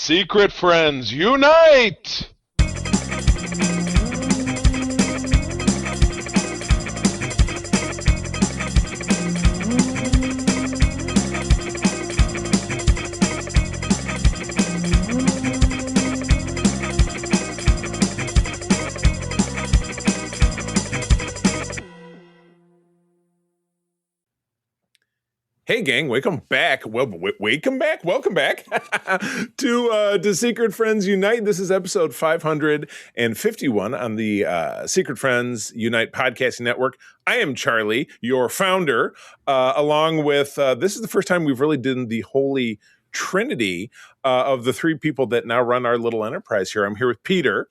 Secret friends, unite! Hey gang, welcome back. Welcome back to Secret Friends Unite. This is episode 551 on the Secret Friends Unite podcasting network. I am Charlie, your founder, along with, this is the first time we've really done the holy trinity of the three people that now run our little enterprise here. I'm here with Peter,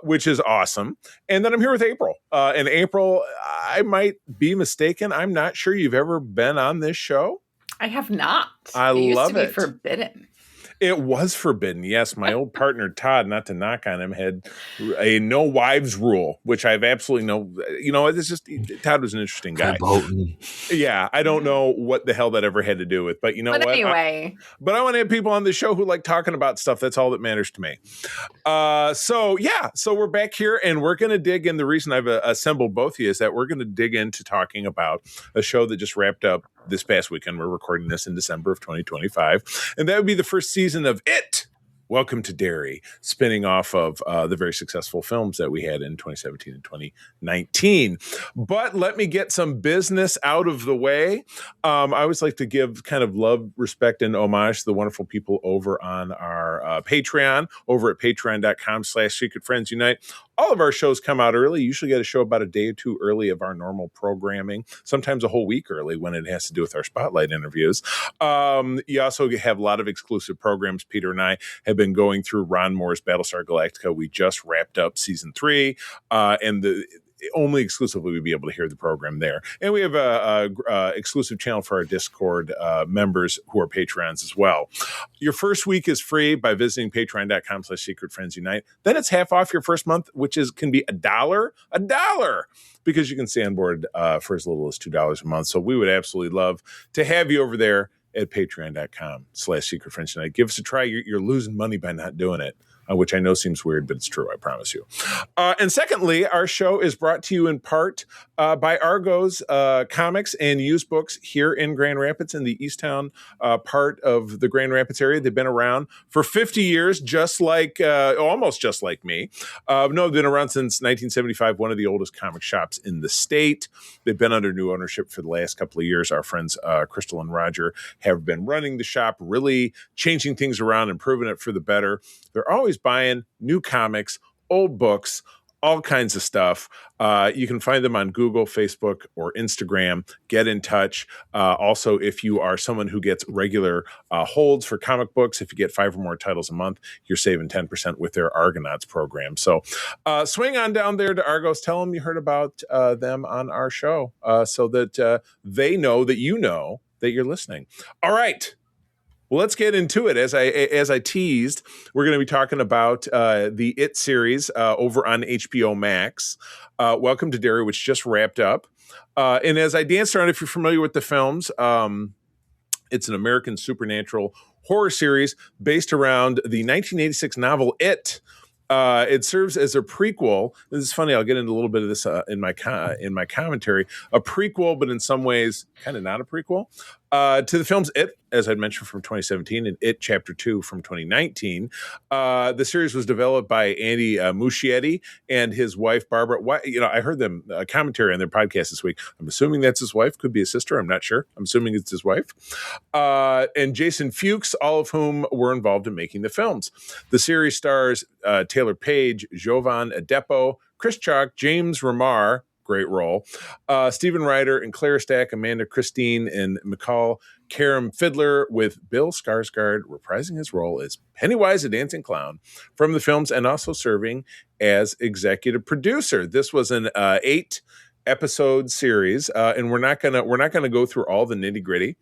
which is awesome. And then I'm here with April. And April, I might be mistaken. I'm not sure you've ever been on this show. I have not. I love it. It used to be forbidden. It was forbidden. Yes, my old partner Todd, not to knock on him, had a no wives rule, which I've absolutely it's just Todd was an interesting guy. Yeah, I don't know what the hell that ever had to do with, but what? Anyway, I want to have people on the show who like talking about stuff. That's all that matters to me. So we're back here and we're going to dig in. The reason I've assembled both of you is that we're going to dig into talking about a show that just wrapped up this past weekend. We're recording this in December of 2025, and that would be the first season of It. Welcome to Derry, spinning off of the very successful films that we had in 2017 and 2019. But let me get some business out of the way. I always like to give kind of love, respect, and homage to the wonderful people over on our Patreon, over at patreon.com/secretfriendsunite. All of our shows come out early. You usually get a show about a day or two early of our normal programming, sometimes a whole week early when it has to do with our spotlight interviews. You also have a lot of exclusive programs. Peter and I have been going through Ron Moore's Battlestar Galactica. We just wrapped up season 3, and only exclusively we'd be able to hear the program there. And we have a exclusive channel for our Discord members who are Patreons as well. Your first week is free by visiting patreon.com/secretfriendsunite. Then it's half off your first month, which can be $1, because you can stay on board for as little as $2 a month. So we would absolutely love to have you over there at patreon.com/secretfriendsunite. Give us a try. You're losing money by not doing it. Which I know seems weird, but it's true, I promise you. And secondly, our show is brought to you in part by Argo's comics and used books here in Grand Rapids, in the Easttown part of the Grand Rapids area. They've been around for 50 years, almost just like me. They've been around since 1975, one of the oldest comic shops in the state. They've been under new ownership for the last couple of years. Our friends Crystal and Roger have been running the shop, really changing things around, improving it for the better. They're always buying new comics, old books, all kinds of stuff. You can find them on Google, Facebook, or Instagram. Get in touch. Also, if you are someone who gets regular holds for comic books, if you get 5 or more titles a month, you're saving 10% with their Argonauts program. So swing on down there to Argos. Tell them you heard about them on our show so that they know that you know that you're listening. All right. Well, let's get into it. As I teased, we're going to be talking about the It series over on HBO Max. Welcome to Derry, which just wrapped up. And as I danced around, if you're familiar with the films, it's an American supernatural horror series based around the 1986 novel It. It serves as a prequel. This is funny. I'll get into a little bit of this in my commentary. A prequel, but in some ways, kind of not a prequel to the films It, as I'd mentioned, from 2017, and It Chapter 2 from 2019. The series was developed by Andy Muschietti and his wife, Barbara. I heard them commentary on their podcast this week. I'm assuming that's his wife. Could be a sister. I'm not sure. I'm assuming it's his wife. And Jason Fuchs, all of whom were involved in making the films. The series stars Taylor Page, Jovan Adepo, Chris Chalk, James Remar, great role, Stephen Ryder and Claire Stack, Amanda Christine, and McCall Karam Fiddler, with Bill Skarsgård reprising his role as Pennywise the Dancing Clown from the films and also serving as executive producer. This was an 8-episode series, and we're not gonna go through all the nitty gritty.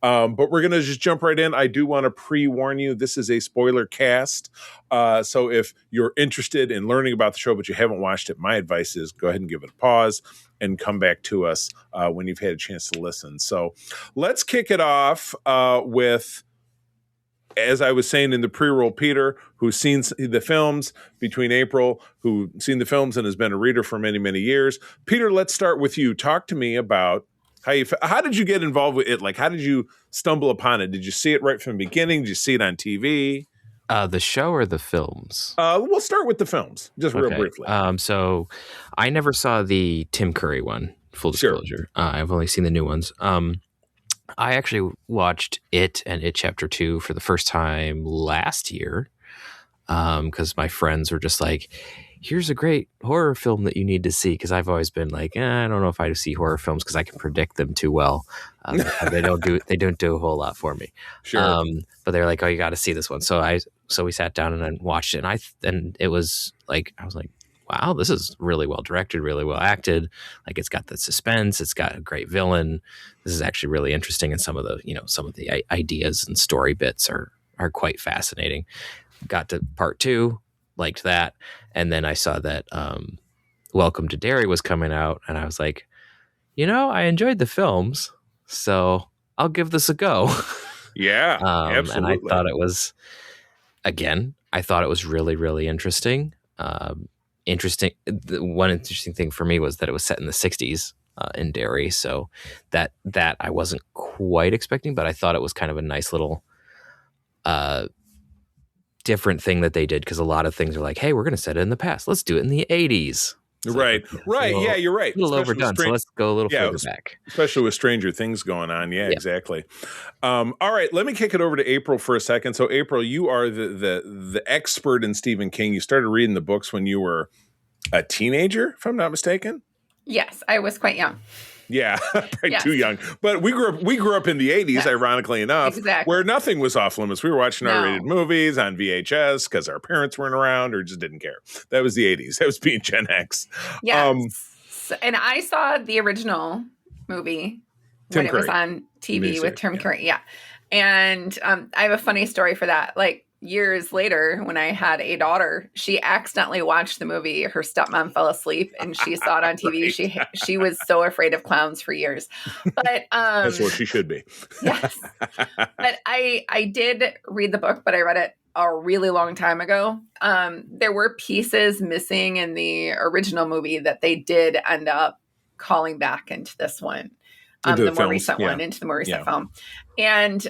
But we're going to just jump right in. I do want to pre-warn you, this is a spoiler cast. So if you're interested in learning about the show, but you haven't watched it, my advice is go ahead and give it a pause and come back to us when you've had a chance to listen. So let's kick it off with as I was saying in the pre-roll, Peter, who's seen the films, between April, who's seen the films and has been a reader for many, many years. Peter, let's start with you. Talk to me about how did you get involved with it? Like, how did you stumble upon it? Did you see it right from the beginning? Did you see it on TV? The show or the films? We'll start with the films, just real briefly. So I never saw the Tim Curry one, full disclosure. Sure. I've only seen the new ones. I actually watched It and It Chapter 2 for the first time last year because my friends were just like, here's a great horror film that you need to see, because I've always been like, I don't know if I see horror films because I can predict them too well. They don't do a whole lot for me. Sure. But they're like, oh, you got to see this one. So we sat down and then watched it, and it was like, I was like, wow, this is really well directed, really well acted. Like, it's got the suspense, it's got a great villain. This is actually really interesting, and some of the ideas and story bits are quite fascinating. Got to part 2, liked that, and then I saw that Welcome to Derry was coming out, and I was like, I enjoyed the films, so I'll give this a go. Yeah, absolutely. And I thought it was, really, really interesting. One interesting thing for me was that it was set in the 60s in Derry, so that I wasn't quite expecting, but I thought it was kind of a nice little different thing that they did, because a lot of things are like, hey, we're going to set it in the past, let's do it in the 80s. Right. Yeah, you're right. A little overdone, so let's go a little further back. Especially with Stranger Things going on. Yeah. Exactly. All right, let me kick it over to April for a second. So, April, you are the expert in Stephen King. You started reading the books when you were a teenager, if I'm not mistaken. Yes, I was quite young. Yeah, probably too young. But we grew up in the 80s, ironically enough, where nothing was off limits. We were watching R-rated movies on VHS because our parents weren't around or just didn't care. That was the 80s. That was being Gen X. Yes. And I saw the original movie when it was on TV with Tim Curry. Yeah. And I have a funny story for that. Like, years later, when I had a daughter, she accidentally watched the movie. Her stepmom fell asleep and she saw it on TV. She was so afraid of clowns for years. But that's what she should be. Yes. But I did read the book, but I read it a really long time ago. There were pieces missing in the original movie that they did end up calling back into this one. The more recent one, into the more recent film. And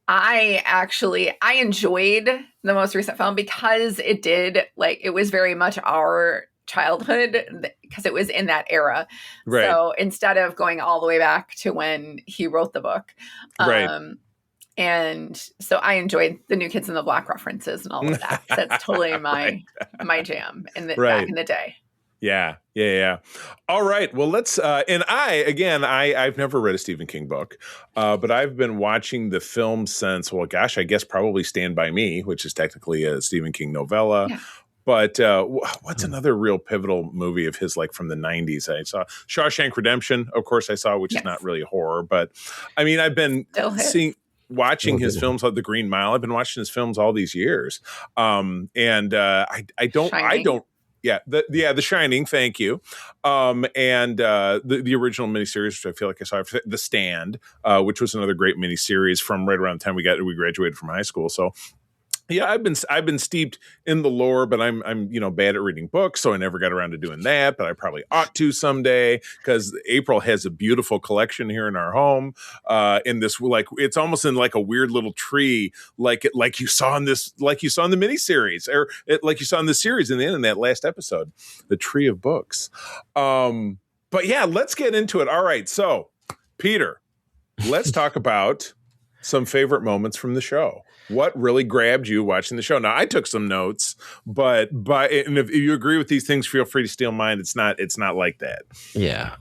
I enjoyed the most recent film because it was very much our childhood, because it was in that era. Right. So instead of going all the way back to when he wrote the book. And so I enjoyed the New Kids in the Block references and all of that. That's totally my jam back in the day. Yeah. All right. Well, let's, and I've never read a Stephen King book, but I've been watching the film since, I guess probably Stand By Me, which is technically a Stephen King novella. Yeah. But what's another real pivotal movie of his, like from the 90s? I saw Shawshank Redemption, of course, which is not really horror, but I mean, I've been watching his films like The Green Mile. I've been watching his films all these years. The Shining, thank you. And the original miniseries, which I feel like I saw, The Stand, which was another great miniseries from right around the time we graduated from high school. So yeah, I've been steeped in the lore, but I'm bad at reading books, so I never got around to doing that, but I probably ought to someday, because April has a beautiful collection here in our home. In this, like, it's almost in like a weird little tree, like you saw in the miniseries, or like you saw in the series in the end in that last episode, the Tree of Books. But yeah, let's get into it. All right, so Peter, let's talk about some favorite moments from the show. What really grabbed you watching the show? Now, I took some notes, but if you agree with these things, feel free to steal mine. It's not like that. Yeah.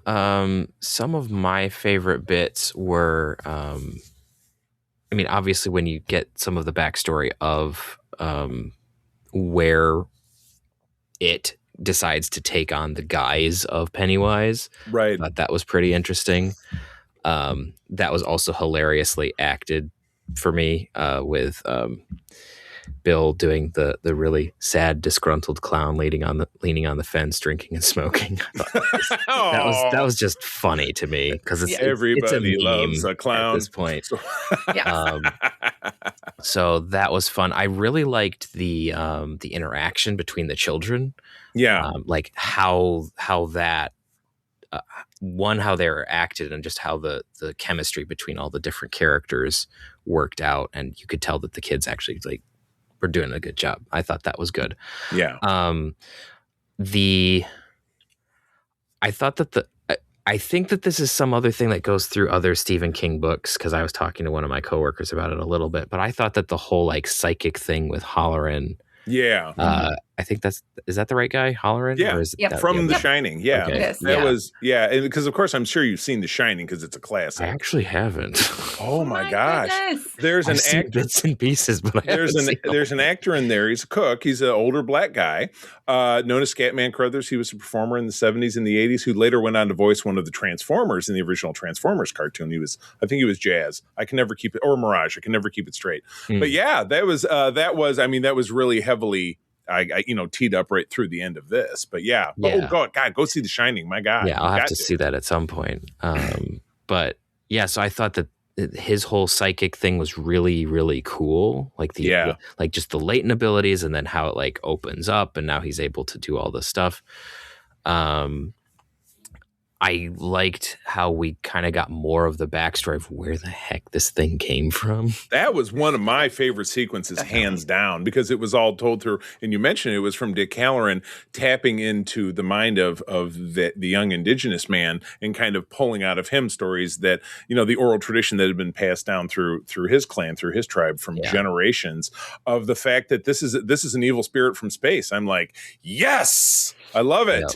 Some of my favorite bits were, obviously when you get some of the backstory of where it decides to take on the guise of Pennywise. Right. I thought that was pretty interesting. That was also hilariously acted for me, with Bill doing the really sad, disgruntled clown leaning on the fence, drinking and smoking. that was just funny to me, because everybody loves a clown at this point. So that was fun. I really liked the interaction between the children. Yeah. Like how that how they were acted and just how the chemistry between all the different characters worked out, and you could tell that the kids actually like were doing a good job. I thought that was good. Yeah. I think that this is some other thing that goes through other Stephen King books, because I was talking to one of my coworkers about it a little bit, but I thought that the whole like psychic thing with Halloran. Yeah. I think is that the right guy, Halloran? Yeah. Or is Yep. From The Shining. Yeah. Okay. That was, and because of course I'm sure you've seen The Shining because it's a classic. I actually haven't. Oh my gosh. Goodness. There's an I've actor. bits and pieces, but There's an actor in there. He's a cook. He's an older black guy, known as Scatman Crothers. He was a performer in the 70s and the 80s, who later went on to voice one of the Transformers in the original Transformers cartoon. I think he was Jazz. I can never keep it, or Mirage. I can never keep it straight. But yeah, that was really heavily. I teed up right through the end of this, but yeah. Oh God, go see The Shining, my God. Yeah, I'll have to see that at some point. But yeah, so I thought that his whole psychic thing was really, really cool. Like like just the latent abilities, and then how it like opens up, and now he's able to do all this stuff. I liked how we kind of got more of the backstory of where the heck this thing came from. That was one of my favorite sequences, hands down, because it was all told through, and you mentioned it was from Dick Halloran tapping into the mind of the young indigenous man and kind of pulling out of him stories that, the oral tradition that had been passed down through his clan, through his tribe from generations, of the fact that this is an evil spirit from space. I'm like, yes, I love it. Yep.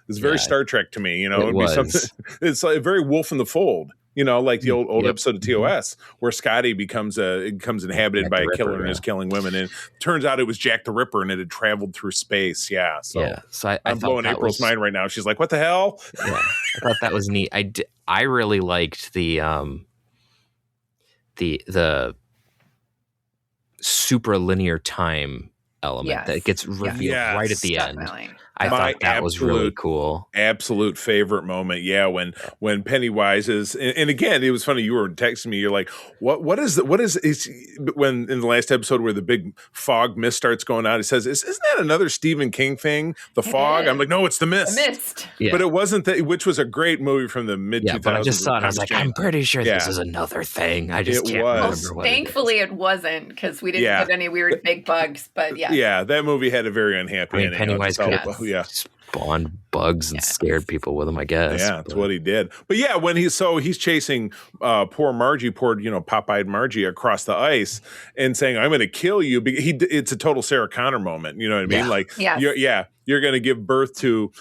It's very Star Trek to me, It'd be something. It's like very Wolf in the Fold, like the old episode of TOS where Scotty becomes inhabited by a killer and is killing women, and turns out it was Jack the Ripper, and it had traveled through space. Yeah, so I'm blowing April's mind right now. She's like, "What the hell?" Yeah, I thought that was neat. I really liked the super linear time element that gets revealed right at the end. I thought that was really cool. Absolute favorite moment. Yeah, when Pennywise is, and again, it was funny. You were texting me. You're like, "What is when in the last episode where the big fog mist starts going out? He says, "Isn't that another Stephen King thing? The fog." I'm like, "No, it's the mist." The mist. Yeah. But it wasn't that, which was a great movie from the mid 2000s. But I just saw it. I was like, I'm pretty sure this is another thing. I just can't remember what. Thankfully, it wasn't, because we didn't get any weird big bugs. But yeah, that movie had a very unhappy ending. Pennywise could spawned bugs and scared people with them, I guess. Yeah, that's what he did. But yeah, when he's chasing poor pop-eyed Margie across the ice and saying, "I'm going to kill you," it's a total Sarah Connor moment. You know what I mean? Yeah. Like, you're going to give birth to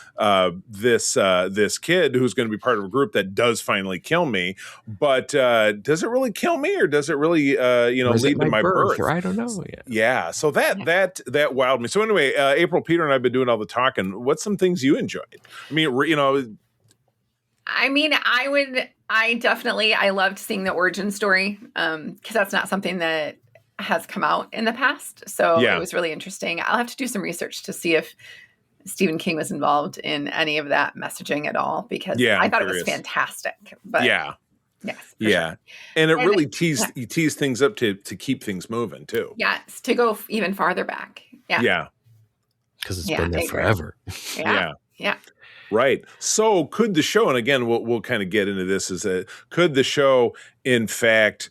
this kid who's going to be part of a group that does finally kill me. But does it really kill me, or does it really lead to my birth? I don't know. Yeah. So that wowed me. So anyway, April, Peter, and I've been doing all the talking. What's some things you enjoyed? I mean, I loved seeing the origin story, because that's not something that has come out in the past. So it was really interesting. I'll have to do some research to see if Stephen King was involved in any of that messaging at all, because I thought it was fantastic. But yes, sure. And it really teased things up to keep things moving too. Yes, to go even farther back. Yeah. Because it's been there forever. Yeah. Right. So could the show, and again, we'll kind of get into this, is that could the show, in fact,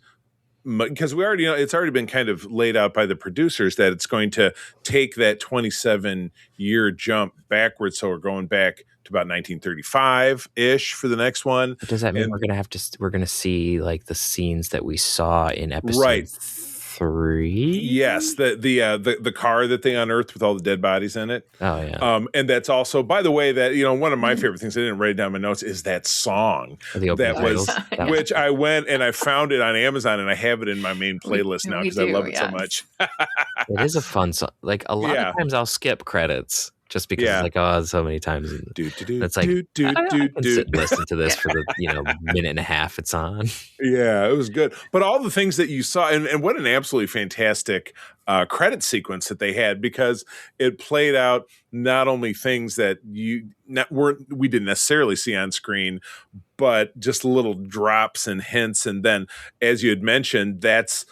because we already it's already been kind of laid out by the producers that it's going to take that 27-year jump backwards. So we're going back to about 1935-ish for the next one. But does that mean we're going to see like the scenes that we saw in episode 3? Yes, the car that they unearthed with all the dead bodies in it. Oh yeah. And that's also, by the way, that one of my favorite things, I didn't write down my notes, is that song which I went and I found it on Amazon, and I have it in my main playlist now because I love it so much. It is a fun song. Like a lot of times I'll skip credits just because it's like, so many times. It's like, I can sit and listen to this for the minute and a half it's on. Yeah, it was good. But all the things that you saw, and what an absolutely fantastic credit sequence that they had, because it played out not only things that we didn't necessarily see on screen, but just little drops and hints. And then, as you had mentioned, that's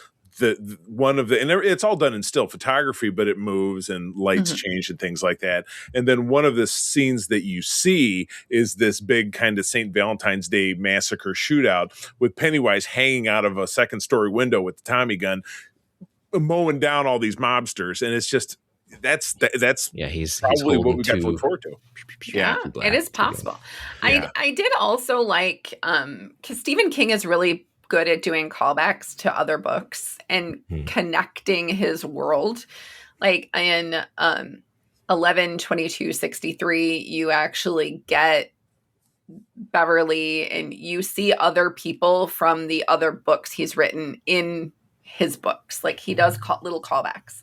one of the, and it's all done in still photography, but it moves and lights change and things like that. And then one of the scenes that you see is this big kind of St. Valentine's Day massacre shootout with Pennywise hanging out of a second story window with the Tommy gun, mowing down all these mobsters. And it's just, that's he's probably what we got to look forward to. Yeah, it is possible. Yeah. I did also like, because Stephen King is really good at doing callbacks to other books and connecting his world. Like in 11/22/63, you actually get Beverly and you see other people from the other books he's written in his books. Like he does little callbacks.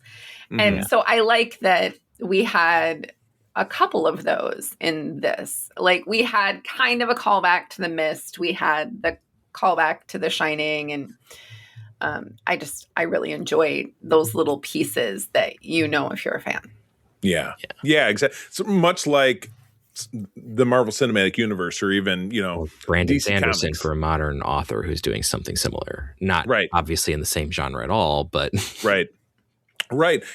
And so I like that we had a couple of those in this. Like we had kind of a callback to The Mist. We had the callback to The Shining. And I really enjoy those little pieces that if you're a fan. Yeah, exactly. So much like the Marvel Cinematic Universe, or even Brandon DC Sanderson Comics. for a modern author who's doing something similar, not obviously in the same genre at all, but right.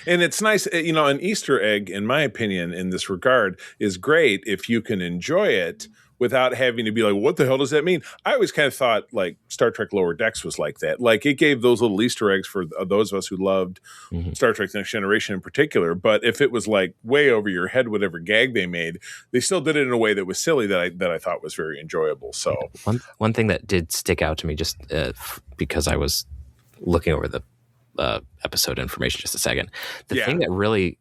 And it's nice, an Easter egg, in my opinion, in this regard, is great if you can enjoy it without having to be like, what the hell does that mean? I always kind of thought like Star Trek Lower Decks was like that. Like it gave those little Easter eggs for those of us who loved Star Trek Next Generation in particular. But if it was like way over your head, whatever gag they made, they still did it in a way that was silly that I thought was very enjoyable. So one thing that did stick out to me just because I was looking over the episode information just a second, the thing that really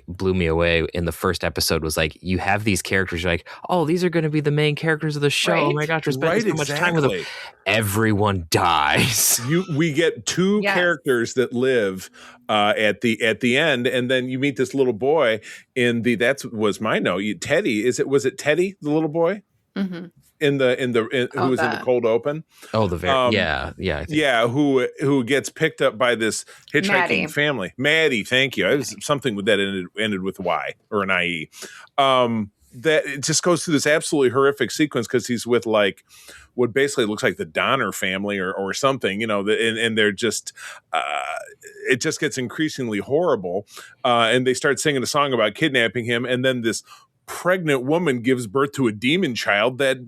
blew me away in the first episode was like, you have these characters, you're like, oh, these are going to be the main characters of the show. Oh my gosh, we're spending so much time with them. Everyone dies. We get two characters that live at the end, and then you meet this little boy in that was my note. Teddy, was it Teddy, the little boy? Mm-hmm. Who was in the cold open? Oh, the very who gets picked up by this hitchhiking family. Maddie, thank you. It was something with that ended with Y or an IE. That it just goes through this absolutely horrific sequence because he's with like what basically looks like the Donner family or something, and they're just it just gets increasingly horrible, and they start singing a song about kidnapping him, and then this pregnant woman gives birth to a demon child that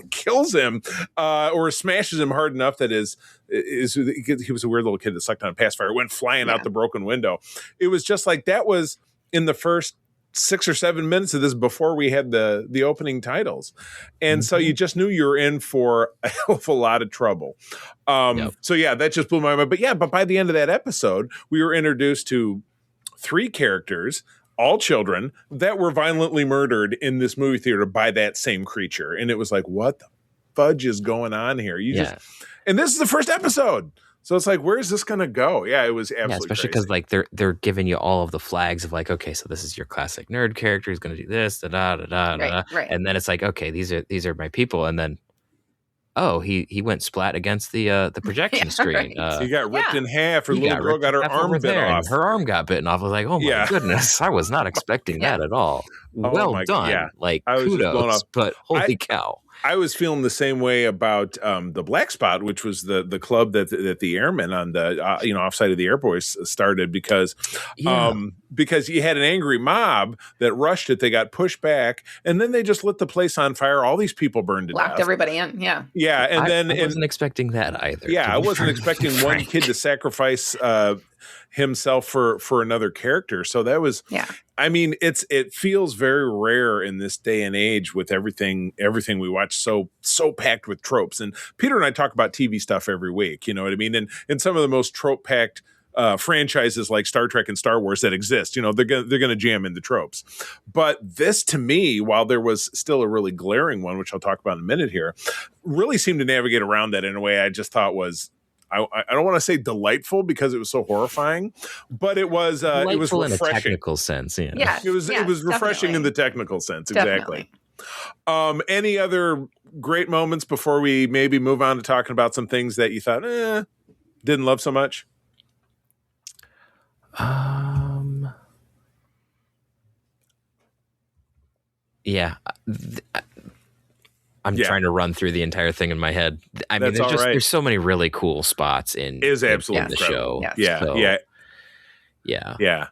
kills him or smashes him hard enough that he was a weird little kid that sucked on a pacifier, went flying out the broken window. It was just like that was in the first 6 or 7 minutes of this before we had the opening titles. And so you just knew you were in for a hell of a lot of trouble. So that just blew my mind. But by the end of that episode, we were introduced to 3 characters, all children, that were violently murdered in this movie theater by that same creature. And it was like, what the fudge is going on here? And this is the first episode. So it's like, where's this going to go? Yeah, it was absolutely especially because like they're giving you all of the flags of like, okay, so this is your classic nerd character. He's going to do this, da da da da da. Right. And then it's like, okay, these are my people. And then, he went splat against the projection screen. He got ripped in half. Her little girl got her arm bitten off. Her arm got bitten off. I was like, oh my goodness, I was not expecting that at all. Well done. Yeah. Like, kudos, but holy cow. I was feeling the same way about the Black Spot, which was the club that the airmen on the offside of the Air Force started because you had an angry mob that rushed it. They got pushed back, and then they just lit the place on fire. All these people burned to death. Locked everybody in. Yeah. Yeah, and I wasn't expecting that either. Yeah, I wasn't expecting one kid to sacrifice himself for another character. So that was I mean, it feels very rare in this day and age with everything we watch so packed with tropes. And Peter and I talk about TV stuff every week, you know what I mean? And some of the most trope packed franchises like Star Trek and Star Wars that exist, they're gonna jam in the tropes. But this, to me, while there was still a really glaring one, which I'll talk about in a minute here, really seemed to navigate around that in a way I just thought was, I don't want to say delightful because it was so horrifying, but it was refreshing in a technical sense. Yeah, it was refreshing definitely. In the technical sense. Exactly. Any other great moments before we maybe move on to talking about some things that you thought didn't love so much? I'm trying to run through the entire thing in my head. I mean, there's so many really cool spots in the show. Yeah.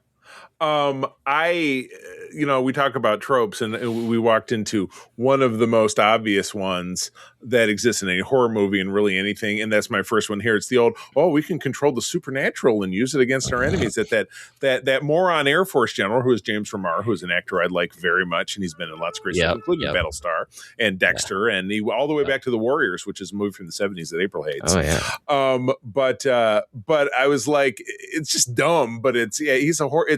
We talk about tropes, and we walked into one of the most obvious ones that exists in any horror movie and really anything. And that's my first one here. It's the old, we can control the supernatural and use it against our enemies. That moron Air Force general, who is James Remar, who is an actor I like very much, and he's been in lots of great stuff, including Battlestar and Dexter, and he all the way back to The Warriors, which is a movie from the 70s that April hates. But I was like, it's just dumb, but it's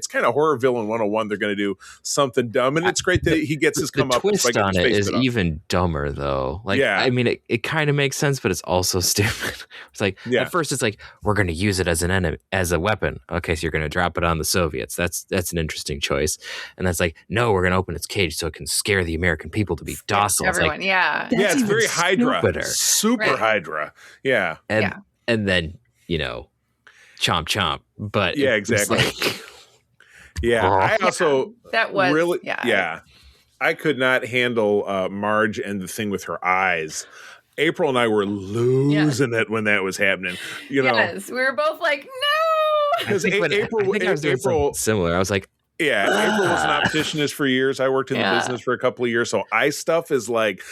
kind of horror villain 101. They're going to do something dumb, and it's great that he gets his come up. The twist on it is even dumber, though. I mean, it kind of makes sense, but it's also stupid. It's like at first, it's like we're going to use it as an enemy, as a weapon. Okay, so you're going to drop it on the Soviets. That's an interesting choice. And that's like, no, we're going to open its cage so it can scare the American people to be docile. Everyone, it's very Hydra, super Hydra. Yeah, and then chomp chomp. But exactly. I also that was really I could not handle Marge and the thing with her eyes. April and I were losing it when that was happening. Yes, we were both like, no. Because April was doing something similar. I was like, April was an opticianist for years. I worked in the business for a couple of years, so eye stuff is like,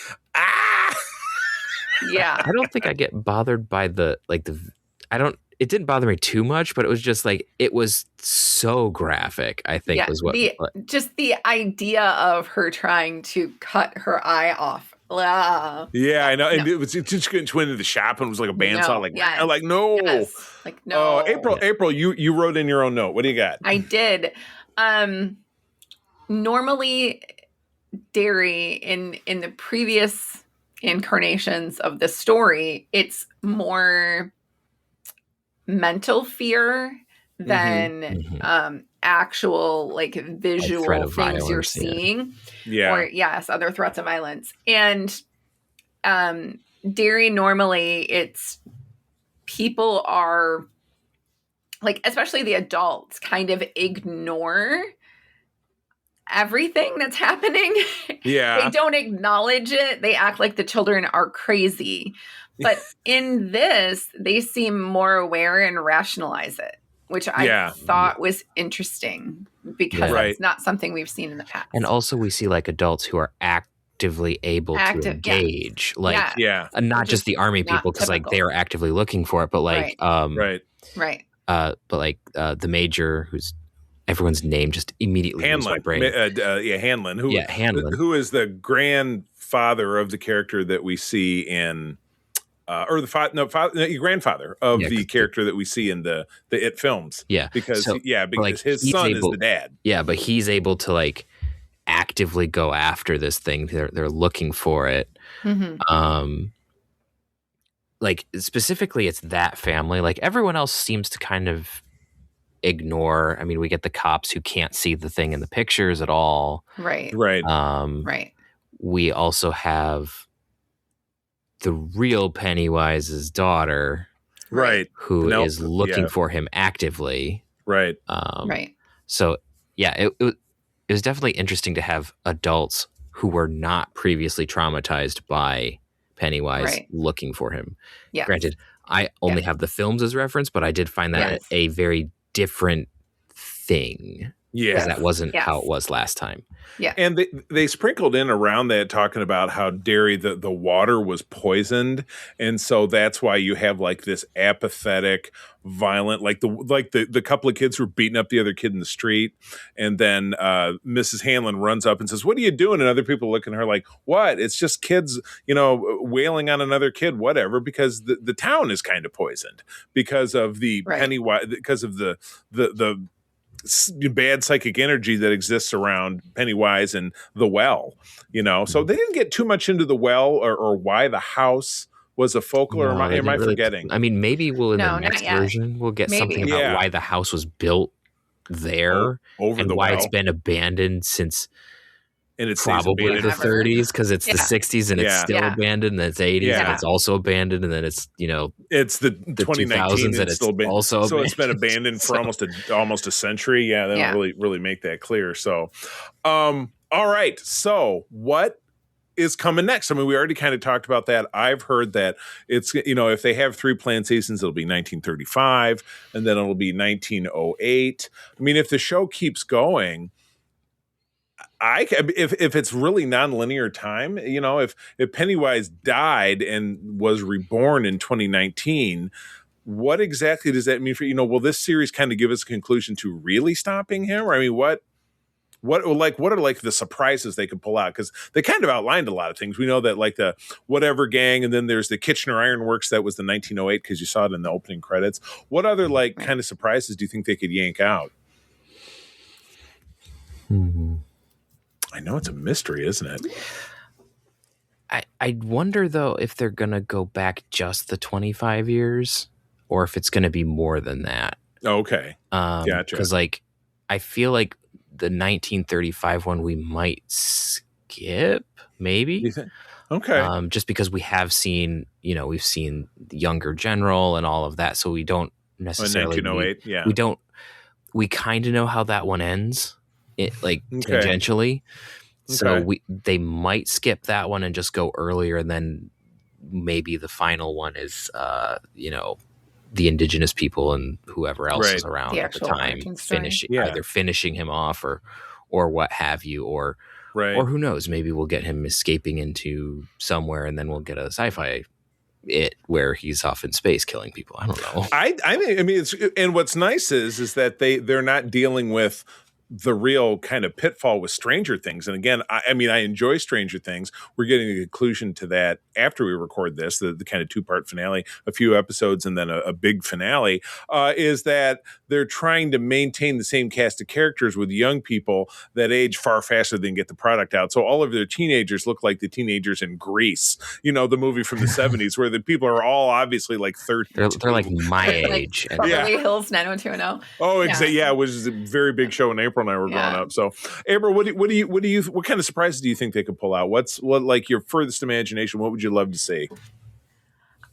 Yeah. I don't think I get bothered by it didn't bother me too much, but it was just like, it was so graphic, I think was what. Just the idea of her trying to cut her eye off. Yeah, I know. And it just went into the shop and was like a bandsaw. No. Yes. Like, no. April, you wrote in your own note. What do you got? I did. Normally, Derry in the previous incarnations of the story, it's more mental fear than actual visual things violence, you're seeing. Or other threats of violence. And Derry, normally it's people are especially the adults kind of ignore everything that's happening. They don't acknowledge it. They act like the children are crazy. But in this, they seem more aware and rationalize it, which I thought was interesting because it's not something we've seen in the past. And also we see adults who are actively able to engage, not just the army people, because they are actively looking for it, but the major, who's everyone's name just immediately Hanlon, Hanlon, who is the grandfather of the character that we see in. Grandfather of the character that we see in the It films. Because his son is the dad. Yeah, but he's able to actively go after this thing. They're looking for it. Specifically, it's that family. Everyone else seems to kind of ignore. I mean, we get the cops who can't see the thing in the pictures at all. Right. We also have the real Pennywise's daughter, who is looking for him actively, So it was definitely interesting to have adults who were not previously traumatized by Pennywise looking for him. Granted, I only have the films as reference, but I did find that a very different thing. Because that wasn't how it was last time. Yeah. And they sprinkled in around that talking about how Derry, the water was poisoned. And so that's why you have this apathetic, violent, the couple of kids who were beating up the other kid in the street. And then Mrs. Hanlon runs up and says, "What are you doing?" And other people look at her like, "What? It's just kids, wailing on another kid, whatever," because the town is kind of poisoned because of the Pennywise, because of the bad psychic energy that exists around Pennywise and the well, so they didn't get too much into the well or why the house was a focal, or am I forgetting? I mean, maybe we'll in the next version we'll get something about why the house was built there over and the why well. It's been abandoned since and it's probably the 30s, because it's the 60s and it's still abandoned, and it's 80s and it's also abandoned, and then it's it's the 2019 and it's still abandoned. Also so it's been abandoned for almost a century. They don't really make that clear. So all right, so what is coming next. I mean, we already kind of talked about that. I've heard that it's, if they have 3 planned seasons, it'll be 1935 and then it'll be 1908. I mean, if the show keeps going, if it's really non-linear time, if Pennywise died and was reborn in 2019, what exactly does that mean for, will this series kind of give us a conclusion to really stopping him? Or I mean, what are like the surprises they could pull out? Because they kind of outlined a lot of things. We know that like the whatever gang, and then there's the Kitchener Ironworks. That was the 1908 because you saw it in the opening credits. What other like kind of surprises do you think they could yank out? I know it's a mystery, isn't it? I wonder though if they're gonna go back just the 25 years, or if it's gonna be more than that. Okay, gotcha. Because like I feel like the 1935 one we might skip, maybe. You think? Okay. Just because we have seen, we've seen the younger general and all of that, so we don't necessarily. 1908, we kind of know how that one ends. Tangentially. So they might skip that one and just go earlier, and then maybe the final one is the indigenous people and whoever else is around at the time either finishing him off or what have you, or who knows, maybe we'll get him escaping into somewhere and then we'll get a sci-fi It where he's off in space killing people. I don't know. I mean it's, and what's nice is that they're not dealing with the real kind of pitfall with Stranger Things. And again, I mean, I enjoy Stranger Things. We're getting a conclusion to that after we record this, the kind of 2-part finale, a few episodes, and then a big finale, is that they're trying to maintain the same cast of characters with young people that age far faster than get the product out. So all of their teenagers look like the teenagers in Grease, the movie from the 70s, where the people are all obviously like 30. They're like my age. Beverly Hills 90210. Oh, exactly. Yeah, it was a very big show in April and I were growing up. So, April, what kind of surprises do you think they could pull out? What like your furthest imagination? What would you love to see?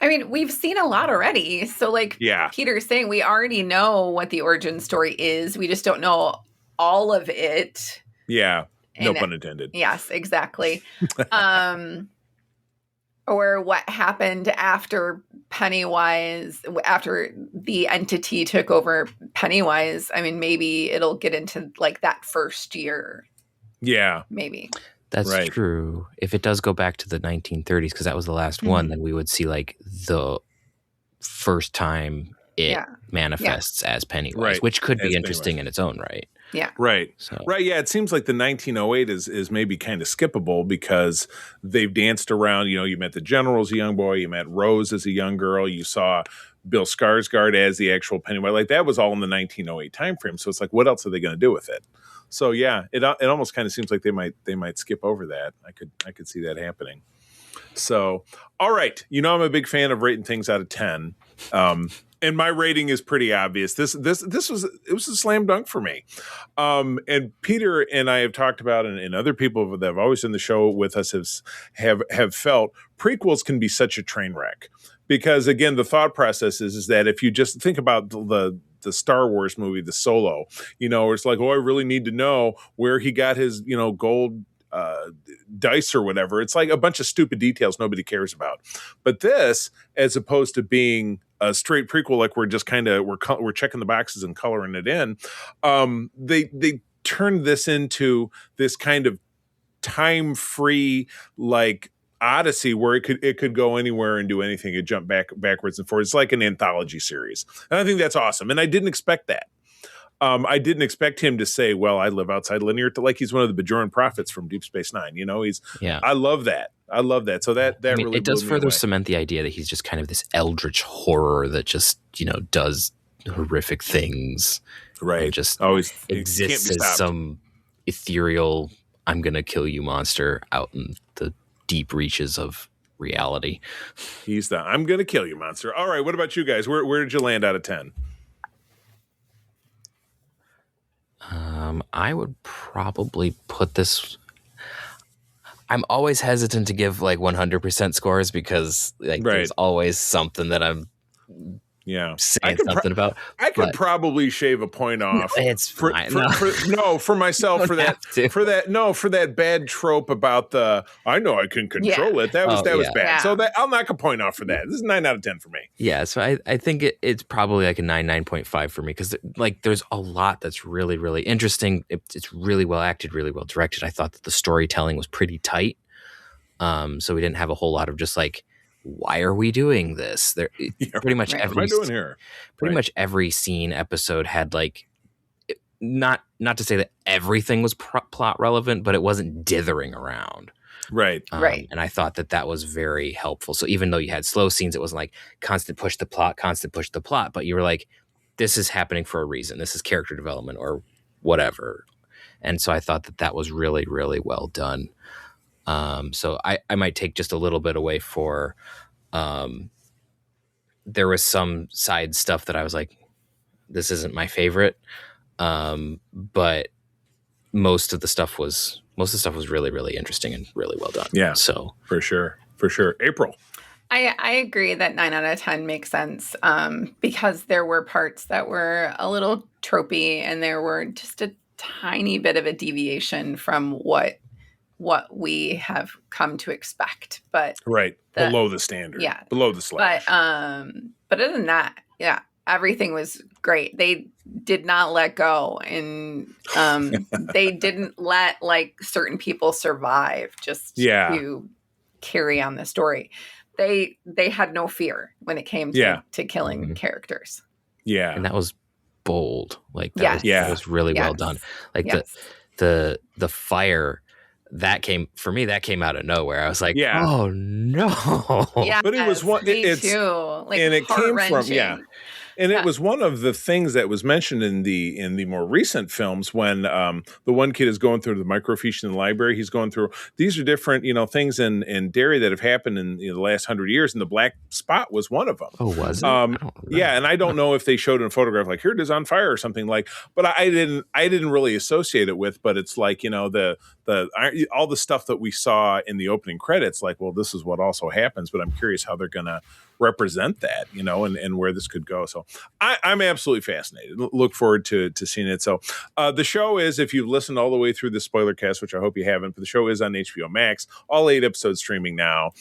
I mean, we've seen a lot already. So, like Peter's saying, we already know what the origin story is. We just don't know all of it. Yeah, no pun intended. Yes, exactly. Or what happened after Pennywise, after the entity took over Pennywise. I mean, maybe it'll get into like that first year. Yeah. Maybe. That's true. If it does go back to the 1930s, because that was the last one, then we would see like the first time it manifests as Pennywise, which could be interesting in its own right. Yeah. Right. Yeah. It seems like the 1908 is maybe kind of skippable because they've danced around. You met the general as a young boy. You met Rose as a young girl. You saw Bill Skarsgård as the actual Pennywise. Like that was all in the 1908 timeframe. So it's like, what else are they going to do with it? So yeah, it almost kind of seems like they might skip over that. I could see that happening. So, all right. I'm a big fan of rating things out of 10. And my rating is pretty obvious. This was a slam dunk for me. And Peter and I have talked about, and other people that have always done the show with us have felt prequels can be such a train wreck. Because again, the thought process is that if you just think about the Star Wars movie, the Solo, where it's like, I really need to know where he got his, gold dice or whatever. It's like a bunch of stupid details nobody cares about. But this, as opposed to being a straight prequel, like we're just kind of we're checking the boxes and coloring it in, they turned this into this kind of time-free like Odyssey where it could go anywhere and do anything. It jump backwards and forwards. It's like an anthology series, and I think that's awesome. And I didn't expect that. I didn't expect him to say, well, I live outside linear, like he's one of the Bajoran prophets from Deep Space Nine. I love that. So that really it does further cement the idea that he's just kind of this eldritch horror that just, does horrific things. Right. And just always exists as some ethereal, I'm going to kill you monster out in the deep reaches of reality. He's the I'm going to kill you monster. All right. What about you guys? Where did you land out of 10? I would probably put this. I'm always hesitant to give like 100% scores because there's always something that I'm saying something about. I could probably shave a point off. It's fine. For myself for that bad trope about I know I can control it. That was bad. Yeah. So I'll knock a point off for that. This is 9 out of 10 for me. Yeah, so I think it's probably like a 9.5 for me because like there's a lot that's really, really interesting. It's really well acted, really well directed. I thought that the storytelling was pretty tight. So we didn't have a whole lot of just like, why are we doing this? Pretty much every scene episode had like, not to say that everything was plot relevant, but it wasn't dithering around. Right. And I thought that was very helpful. So even though you had slow scenes, it wasn't like constant push the plot, but you were like, this is happening for a reason. This is character development or whatever. And so I thought that was really, really well done. So I might take just a little bit away for, there was some side stuff that I was like, this isn't my favorite. But most of the stuff was really, really interesting and really well done. Yeah. So for sure. April. I agree that 9 out of 10 makes sense. Because there were parts that were a little tropey and there were just a tiny bit of a deviation from what we have come to expect, but below the standard, below the slash. But other than that, everything was great. They did not let go, and they didn't let like certain people survive just to carry on the story. They had no fear when it came to killing characters. Yeah, and that was bold. Like that was really well done. Like the fire. That came out of nowhere. I was like, oh no. Yeah, but it was one it's too. Like, and it came from and it was one of the things that was mentioned in the more recent films when the one kid is going through the microfiche in the library. He's going through, these are different, Things in Derry that have happened in the last 100 years, and the black spot was one of them. Oh, was it? And I don't know if they showed in a photograph like, here it is on fire or something like, but I didn't really associate it with, but it's like, all the stuff that we saw in the opening credits, like, well, this is what also happens, but I'm curious how they're going to represent that, and where this could go. So I'm absolutely fascinated. Look forward to seeing it. So the show is, if you've listened all the way through the spoiler cast, which I hope you haven't, but the show is on HBO Max, all 8 episodes streaming now.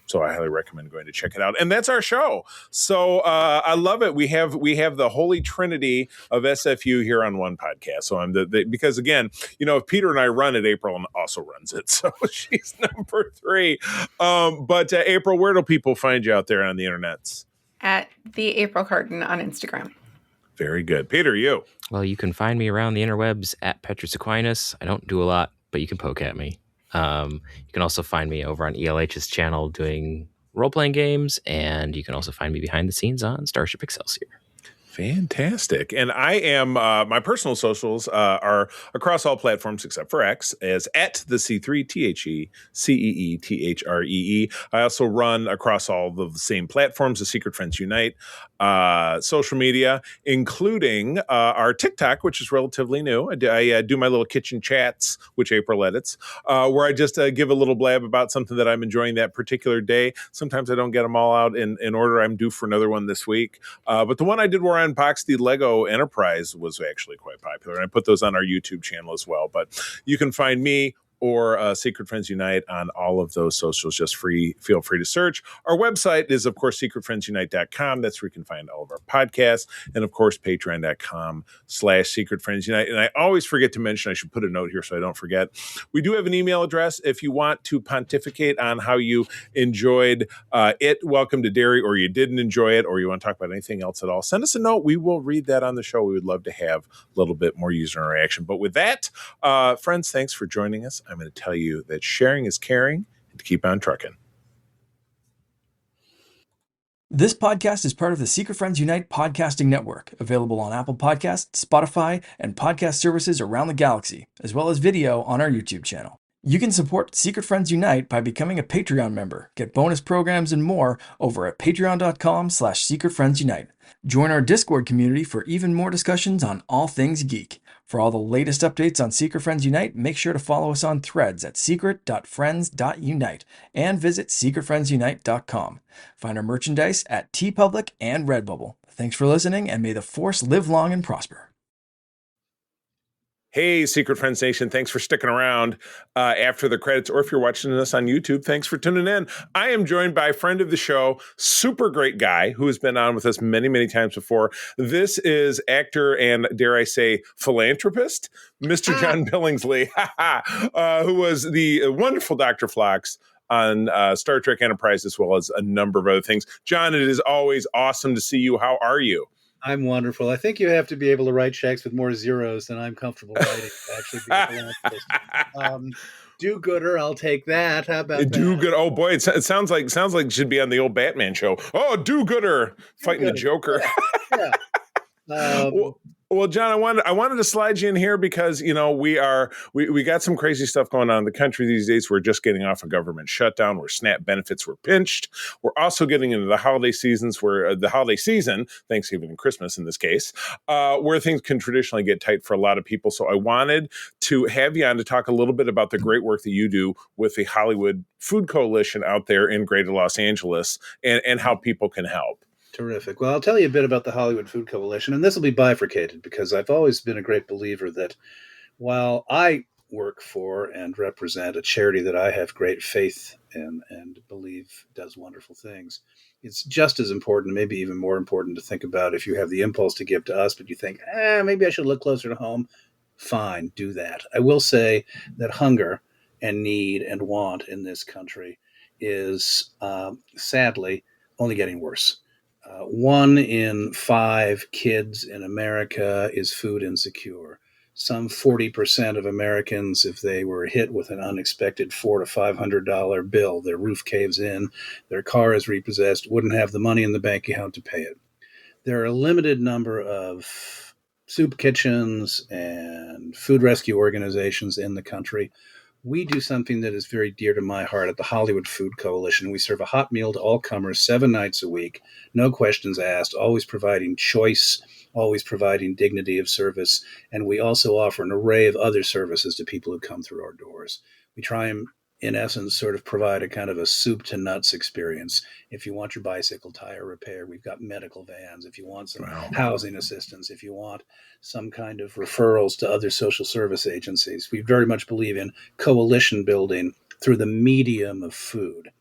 So I highly recommend going to check it out. And that's our show. So I love it. We have the holy trinity of SFU here on one podcast. So I'm because again, if Peter and I run it, April also runs it. So she's number 3. But April, where do people find you out there on the internets? At the April Carton on Instagram. Very good. Peter, you? Well, you can find me around the interwebs at Petrus Aquinas. I don't do a lot, but you can poke at me. You can also find me over on ELH's channel doing role-playing games, and you can also find me behind the scenes on Starship Excelsior. Fantastic. And I am, my personal socials are across all platforms except for X, as at the C3 THECEETHREE. I also run across all the same platforms, the Secret Friends Unite social media, including our TikTok, which is relatively new. I do my little kitchen chats, which April edits, where I just give a little blab about something that I'm enjoying that particular day. Sometimes I don't get them all out in order. I'm due for another one this week. But the one I did where I unboxed the Lego Enterprise was actually quite popular. And I put those on our YouTube channel as well. But you can find me or Secret Friends Unite on all of those socials. Just feel free to search. Our website is, of course, secretfriendsunite.com. That's where you can find all of our podcasts. And, of course, patreon.com/secretfriendsunite. And I always forget to mention, I should put a note here so I don't forget, we do have an email address if you want to pontificate on how you enjoyed it, Welcome to Derry, or you didn't enjoy it, or you want to talk about anything else at all. Send us a note. We will read that on the show. We would love to have a little bit more user interaction. But with that, friends, thanks for joining us. I'm going to tell you that sharing is caring, and to keep on trucking. This podcast is part of the Secret Friends Unite podcasting network, available on Apple Podcasts, Spotify, and podcast services around the galaxy, as well as video on our YouTube channel. You can support Secret Friends Unite by becoming a Patreon member, get bonus programs and more over at patreon.com/secretfriendsunite. Join our Discord community for even more discussions on all things geek. For all the latest updates on Secret Friends Unite, make sure to follow us on Threads at secret.friends.unite and visit secretfriendsunite.com. Find our merchandise at TeePublic and Redbubble. Thanks for listening, and may the Force live long and prosper. Hey, Secret Friends Nation, thanks for sticking around after the credits, or if you're watching us on YouTube, thanks for tuning in. I am joined by a friend of the show, super great guy who has been on with us many, many times before. This is actor and, dare I say, philanthropist, Mr. John Billingsley, who was the wonderful Dr. Phlox on Star Trek Enterprise, as well as a number of other things. John, it is always awesome to see you. How are you? I'm wonderful. I think you have to be able to write checks with more zeros than I'm comfortable writing to actually be a philanthropist. Do-gooder, I'll take that. How about do-gooder? That? Oh boy, it sounds like it should be on the old Batman show. Oh, do-gooder fighting the Joker. Yeah. Well, John, I wanted to slide you in here because, you know, we got some crazy stuff going on in the country these days. We're just getting off a government shutdown where SNAP benefits were pinched. We're also getting into the holiday season, Thanksgiving and Christmas in this case, where things can traditionally get tight for a lot of people. So I wanted to have you on to talk a little bit about the great work that you do with the Hollywood Food Coalition out there in Greater Los Angeles and how people can help. Terrific. Well, I'll tell you a bit about the Hollywood Food Coalition, and this will be bifurcated because I've always been a great believer that while I work for and represent a charity that I have great faith in and believe does wonderful things, it's just as important, maybe even more important, to think about if you have the impulse to give to us, but you think, maybe I should look closer to home. Fine, do that. I will say that hunger and need and want in this country is sadly only getting worse. 1 in 5 kids in America is food insecure. Some 40% of Americans, if they were hit with an unexpected $400 to $500 bill, their roof caves in, their car is repossessed, wouldn't have the money in the bank account to pay it. There are a limited number of soup kitchens and food rescue organizations in the country. We do something that is very dear to my heart at the Hollywood Food Coalition. We serve a hot meal to all comers 7 nights a week, no questions asked, always providing choice, always providing dignity of service. And we also offer an array of other services to people who come through our doors. We try and, in essence, sort of provide a kind of a soup to nuts experience. If you want your bicycle tire repair, we've got medical vans. If you want some housing assistance, if you want some kind of referrals to other social service agencies, we very much believe in coalition building through the medium of food.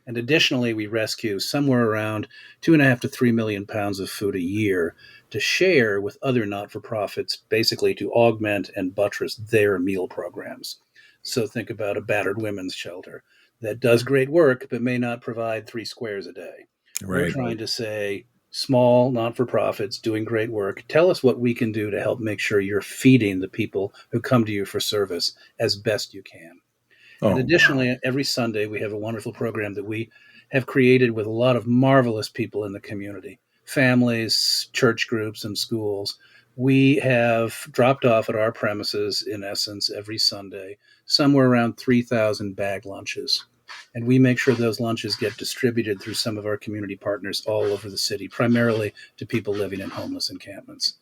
And additionally, we rescue somewhere around 2.5 to 3 million pounds of food a year to share with other not-for-profits, basically to augment and buttress their meal programs. So think about a battered women's shelter that does great work, but may not provide 3 squares a day. Right. We're trying to say, small not-for-profits doing great work, tell us what we can do to help make sure you're feeding the people who come to you for service as best you can. And additionally, every Sunday, we have a wonderful program that we have created with a lot of marvelous people in the community, families, church groups, and schools. We have dropped off at our premises, in essence, every Sunday, somewhere around 3,000 bag lunches. And we make sure those lunches get distributed through some of our community partners all over the city, primarily to people living in homeless encampments.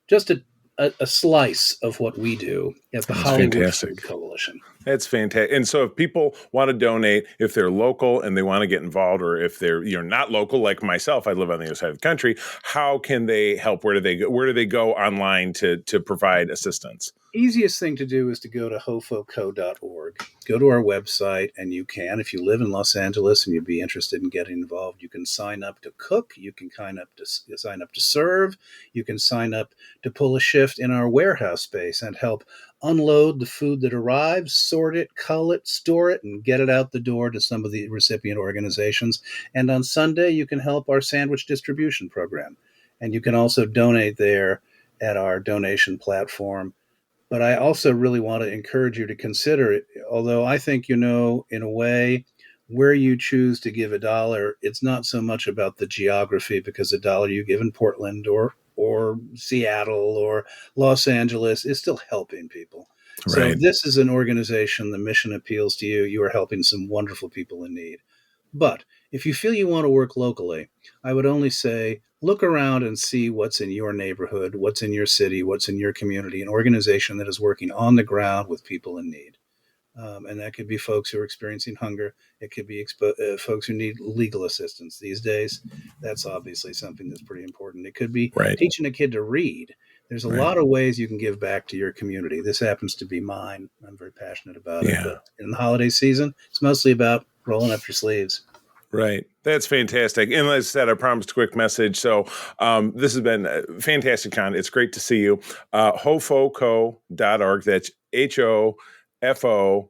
Just a slice of what we do at the Hollywood Food Coalition. That's fantastic. And so if people want to donate, if they're local and they want to get involved, or if you're not local like myself, I live on the other side of the country, how can they help? Where do they go? Where do they go online to provide assistance? Easiest thing to do is to go to hofoco.org. Go to our website, and you can, if you live in Los Angeles and you'd be interested in getting involved, you can sign up to cook, you can sign up to serve, you can sign up to pull a shift in our warehouse space and help unload the food that arrives, sort it, cull it, store it, and get it out the door to some of the recipient organizations. And on Sunday, you can help our sandwich distribution program. And you can also donate there at our donation platform. But I also really want to encourage you to consider it, although I think, in a way, where you choose to give $1, it's not so much about the geography, because $1 you give in Portland or Seattle or Los Angeles is still helping people. Right. So if this is an organization, the mission appeals to you, you are helping some wonderful people in need. But If you feel you want to work locally, I would only say look around and see what's in your neighborhood, what's in your city, what's in your community, an organization that is working on the ground with people in need. And that could be folks who are experiencing hunger. It could be folks who need legal assistance these days. That's obviously something that's pretty important. It could be teaching a kid to read. There's a lot of ways you can give back to your community. This happens to be mine. I'm very passionate about it. But in the holiday season, it's mostly about rolling up your sleeves. Right. That's fantastic. And as I said, I promised a quick message. So this has been fantastic, Con. It's great to see you. hofoco.org. That's HOFO.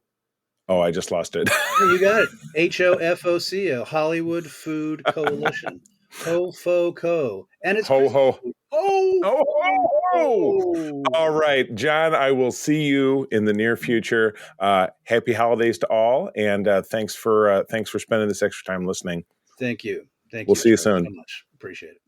Oh, I just lost it. You got it. HOFOCO, Hollywood Food Coalition. HOFOCO. And it's ho. Oh. All right, John, I will see you in the near future. Happy holidays to all, and thanks for spending this extra time listening. Thank you. We'll see you soon. So much. Appreciate it.